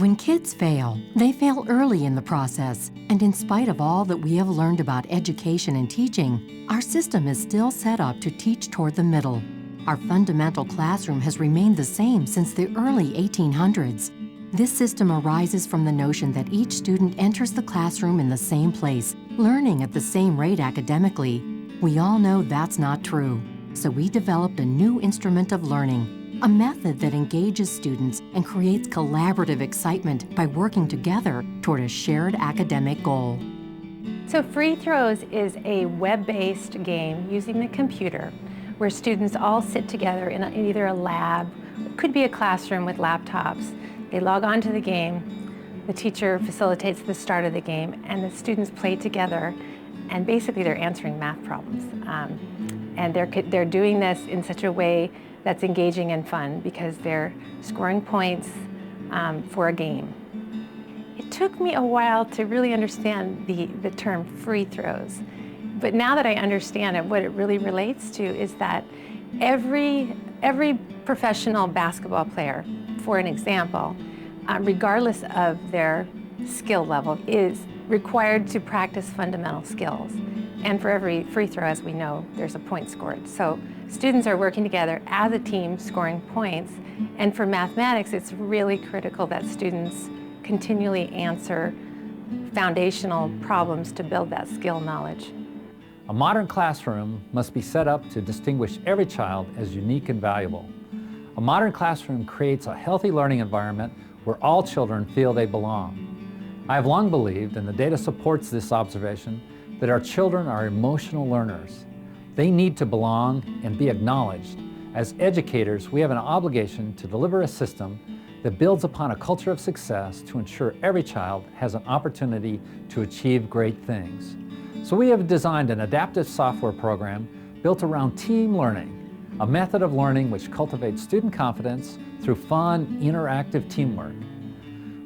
When kids fail, they fail early in the process, and in spite of all that we have learned about education and teaching, our system is still set up to teach toward the middle. Our fundamental classroom has remained the same since the early 1800s. This system arises from the notion that each student enters the classroom in the same place, learning at the same rate academically. We all know that's not true, so we developed a new instrument of learning, a method that engages students and creates collaborative excitement by working together toward a shared academic goal. So FreeThrows is a web-based game using the computer where students all sit together in either a lab, it could be a classroom with laptops. They log on to the game, the teacher facilitates the start of the game, and the students play together, and basically they're answering math problems. And they're doing this in such a way that's engaging and fun because they're scoring points for a game. It took me a while to really understand the term free throws, but now that I understand it, what it really relates to is that every professional basketball player, for an example, regardless of their skill level, is required to practice fundamental skills. And for every free throw, as we know, there's a point scored. So students are working together as a team, scoring points. And for mathematics, it's really critical that students continually answer foundational problems to build that skill knowledge. A modern classroom must be set up to distinguish every child as unique and valuable. A modern classroom creates a healthy learning environment where all children feel they belong. I have long believed, and the data supports this observation, that our children are emotional learners. They need to belong and be acknowledged. As educators, we have an obligation to deliver a system that builds upon a culture of success to ensure every child has an opportunity to achieve great things. So we have designed an adaptive software program built around team learning, a method of learning which cultivates student confidence through fun, interactive teamwork.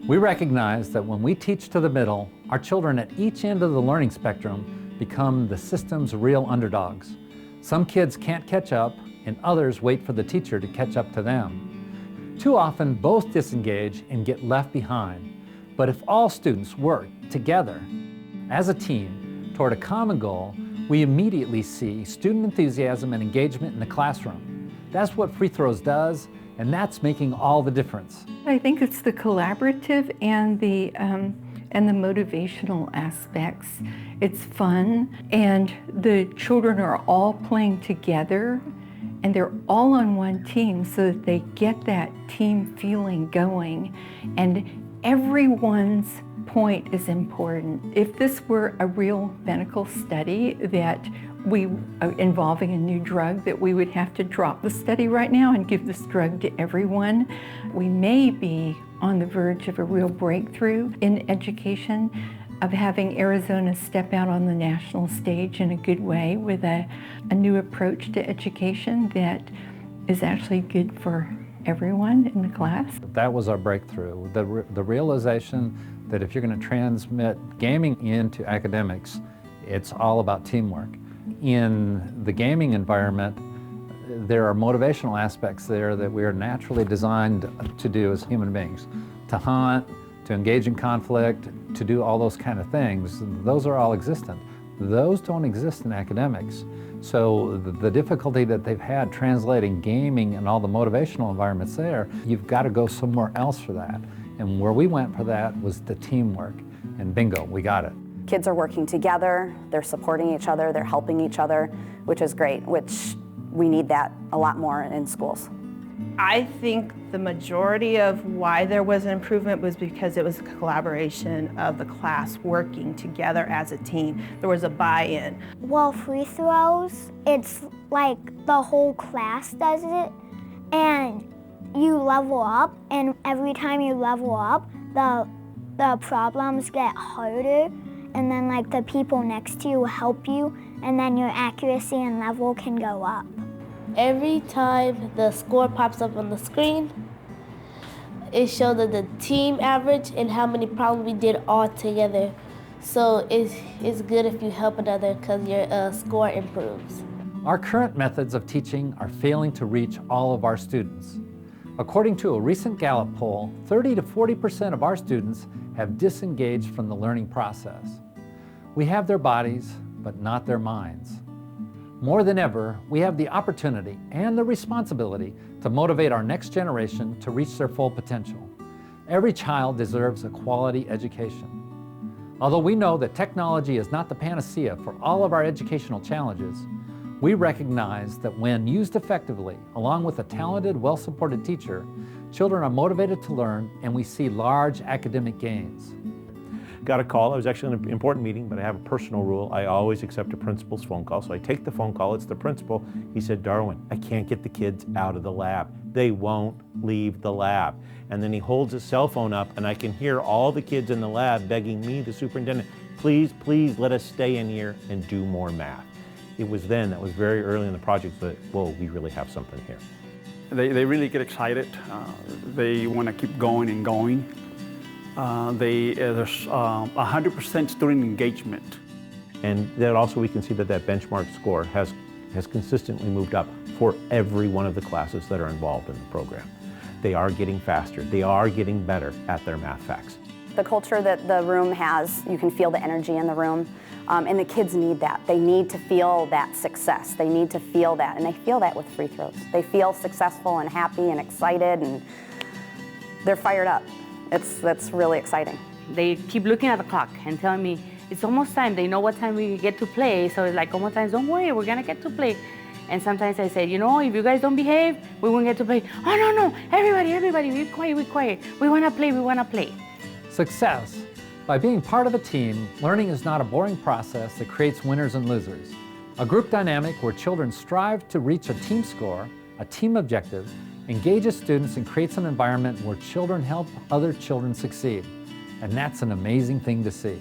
We recognize that when we teach to the middle, our children at each end of the learning spectrum become the system's real underdogs. Some kids can't catch up, and others wait for the teacher to catch up to them. Too often, both disengage and get left behind. But if all students work together as a team toward a common goal, we immediately see student enthusiasm and engagement in the classroom. That's what FreeThrows does, and that's making all the difference. I think it's the collaborative and the motivational aspects. It's fun, and the children are all playing together, and they're all on one team so that they get that team feeling going, and everyone's point is important. If this were a real medical study that involving a new drug, that we would have to drop the study right now and give this drug to everyone. We may be on the verge of a real breakthrough in education, of having Arizona step out on the national stage in a good way with a new approach to education that is actually good for everyone in the class. That was our breakthrough, the realization that if you're going to transmit gaming into academics, it's all about teamwork. In the gaming environment, there are motivational aspects there that we are naturally designed to do as human beings. To hunt, to engage in conflict, to do all those kind of things. Those are all existent. Those don't exist in academics. So the difficulty that they've had translating gaming and all the motivational environments there, you've got to go somewhere else for that. And where we went for that was the teamwork. And bingo, we got it. Kids are working together, they're supporting each other, they're helping each other, which is great, which we need that a lot more in schools. I think the majority of why there was an improvement was because it was a collaboration of the class working together as a team. There was a buy-in. Well, FreeThrows, it's like the whole class does it, and you level up, and every time you level up, the problems get harder, and then like the people next to you will help you, and then your accuracy and level can go up. Every time the score pops up on the screen, it shows the team average and how many problems we did all together. So it's good if you help another because your score improves. Our current methods of teaching are failing to reach all of our students. According to a recent Gallup poll, 30 to 40% of our students have disengaged from the learning process. We have their bodies, but not their minds. More than ever, we have the opportunity and the responsibility to motivate our next generation to reach their full potential. Every child deserves a quality education. Although we know that technology is not the panacea for all of our educational challenges, we recognize that when used effectively, along with a talented, well-supported teacher, children are motivated to learn and we see large academic gains. Got a call. I was actually in an important meeting, but I have a personal rule. I always accept a principal's phone call. So I take the phone call. It's the principal. He said, "Darwin, I can't get the kids out of the lab. They won't leave the lab." And then he holds his cell phone up and I can hear all the kids in the lab begging me, the superintendent, "Please, please let us stay in here and do more math." It was then, that was very early in the project, that, whoa, we really have something here. They really get excited. They want to keep going and going. There's 100% student engagement. And then also we can see that that benchmark score has consistently moved up for every one of the classes that are involved in the program. They are getting faster. They are getting better at their math facts. The culture that the room has, you can feel the energy in the room, and the kids need that. They need to feel that success. They need to feel that, and they feel that with FreeThrows. They feel successful and happy and excited, and they're fired up. That's really exciting. They keep looking at the clock and telling me, it's almost time. They know what time we get to play, so it's like almost time, don't worry, we're gonna get to play. And sometimes I say, you know, if you guys don't behave, we won't get to play. Oh, no, everybody, be quiet. We wanna play. Success. By being part of a team, learning is not a boring process that creates winners and losers. A group dynamic where children strive to reach a team score, a team objective, engages students and creates an environment where children help other children succeed. And that's an amazing thing to see.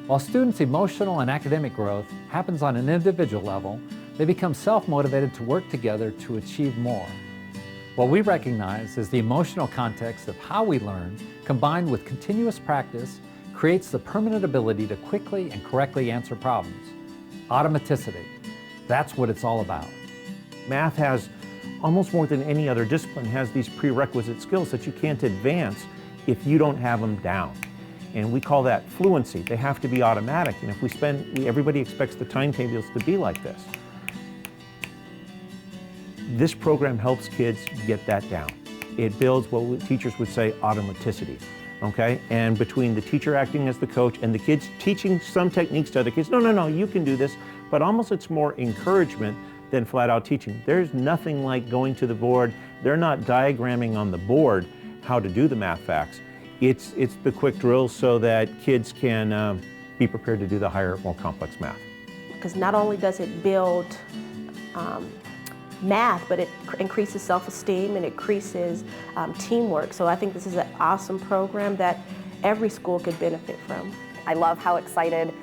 While students' emotional and academic growth happens on an individual level, they become self-motivated to work together to achieve more. What we recognize is the emotional context of how we learn, combined with continuous practice, creates the permanent ability to quickly and correctly answer problems. Automaticity. That's what it's all about. Math has, almost more than any other discipline, has these prerequisite skills that you can't advance if you don't have them down. And we call that fluency. They have to be automatic. And if everybody expects the timetables to be like this. This program helps kids get that down. It builds what teachers would say automaticity, okay? And between the teacher acting as the coach and the kids teaching some techniques to other kids, no, you can do this, but almost it's more encouragement than flat out teaching. There's nothing like going to the board. They're not diagramming on the board how to do the math facts. It's the quick drills so that kids can be prepared to do the higher, more complex math. Because not only does it build math, but it increases self-esteem and it increases teamwork. So I think this is an awesome program that every school could benefit from. I love how excited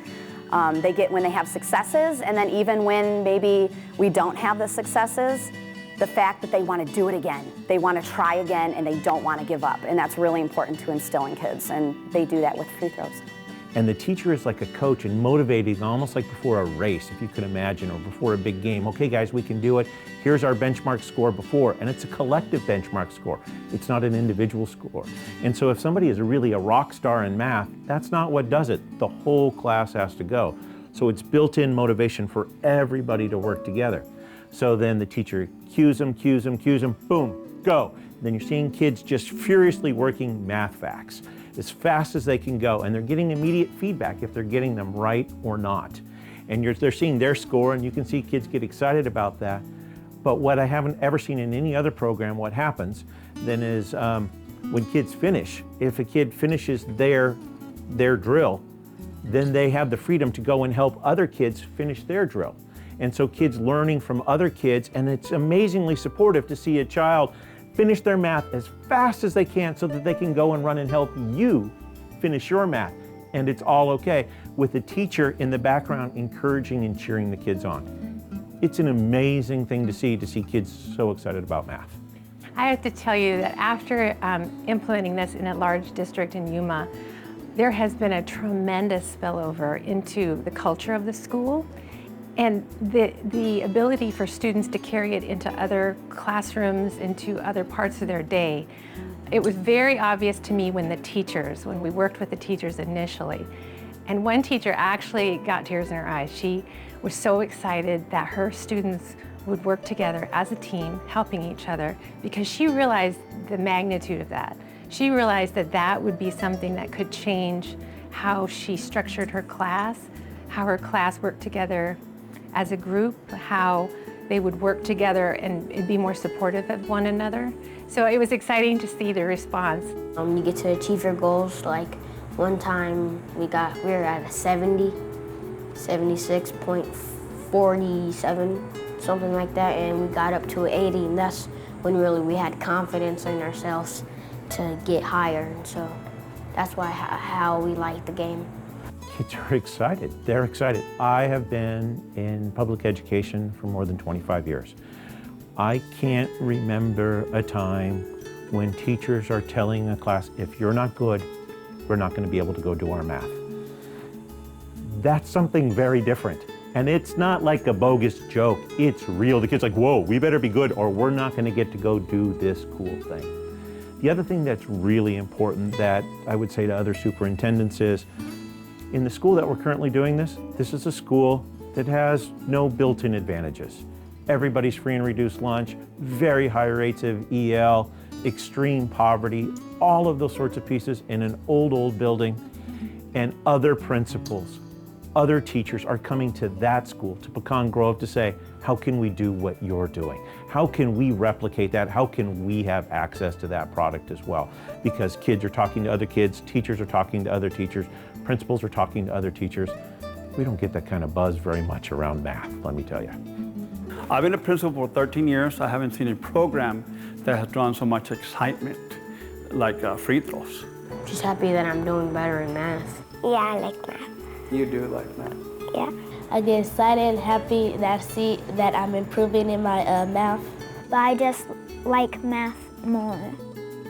they get when they have successes, and then even when maybe we don't have the successes, the fact that they want to do it again. They want to try again and they don't want to give up. And that's really important to instill in kids, and they do that with FreeThrows. And the teacher is like a coach and motivating, almost like before a race, if you could imagine, or before a big game. Okay, guys, we can do it. Here's our benchmark score before. And it's a collective benchmark score. It's not an individual score. And so if somebody is really a rock star in math, that's not what does it. The whole class has to go. So it's built-in motivation for everybody to work together. So then the teacher cues them, boom, go. Then you're seeing kids just furiously working math facts as fast as they can go, and they're getting immediate feedback if they're getting them right or not. And they're seeing their score, and you can see kids get excited about that. But what I haven't ever seen in any other program, what happens then is when kids finish, if a kid finishes their drill, then they have the freedom to go and help other kids finish their drill. And so kids learning from other kids, and it's amazingly supportive to see a child finish their math as fast as they can so that they can go and run and help you finish your math. And it's all okay, with the teacher in the background encouraging and cheering the kids on. It's an amazing thing to see kids so excited about math. I have to tell you that after implementing this in a large district in Yuma, there has been a tremendous spillover into the culture of the school. And the ability for students to carry it into other classrooms, into other parts of their day. It was very obvious to me when we worked with the teachers initially. And one teacher actually got tears in her eyes. She was so excited that her students would work together as a team, helping each other, because she realized the magnitude of that. She realized that that would be something that could change how she structured her class, how her class worked together as a group, how they would work together and be more supportive of one another. So it was exciting to see the response. You get to achieve your goals. Like one time we were at a 70, 76.47, something like that, and we got up to 80, and that's when really we had confidence in ourselves to get higher. And so that's how we like the game. Kids are excited. They're excited. I have been in public education for more than 25 years. I can't remember a time when teachers are telling a class, if you're not good, we're not going to be able to go do our math. That's something very different. And it's not like a bogus joke. It's real. The kid's like, whoa, we better be good or we're not going to get to go do this cool thing. The other thing that's really important that I would say to other superintendents is, in the school that we're currently doing this is a school that has no built-in advantages. Everybody's free and reduced lunch, very high rates of EL, extreme poverty, all of those sorts of pieces in an old building. And other principals, other teachers are coming to that school, to Pecan Grove, to say, how can we do what you're doing? How can we replicate that? How can we have access to that product as well? Because kids are talking to other kids, teachers are talking to other teachers, principals are talking to other teachers. We don't get that kind of buzz very much around math, let me tell you. I've been a principal for 13 years. I haven't seen a program that has drawn so much excitement like FreeThrows. Just happy that I'm doing better in math. Yeah, I like math. You do like math? Yeah. I get excited and happy that I see that I'm improving in my math. But I just like math more.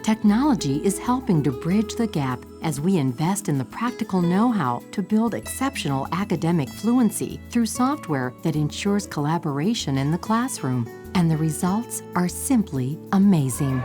Technology is helping to bridge the gap as we invest in the practical know-how to build exceptional academic fluency through software that ensures collaboration in the classroom. And the results are simply amazing.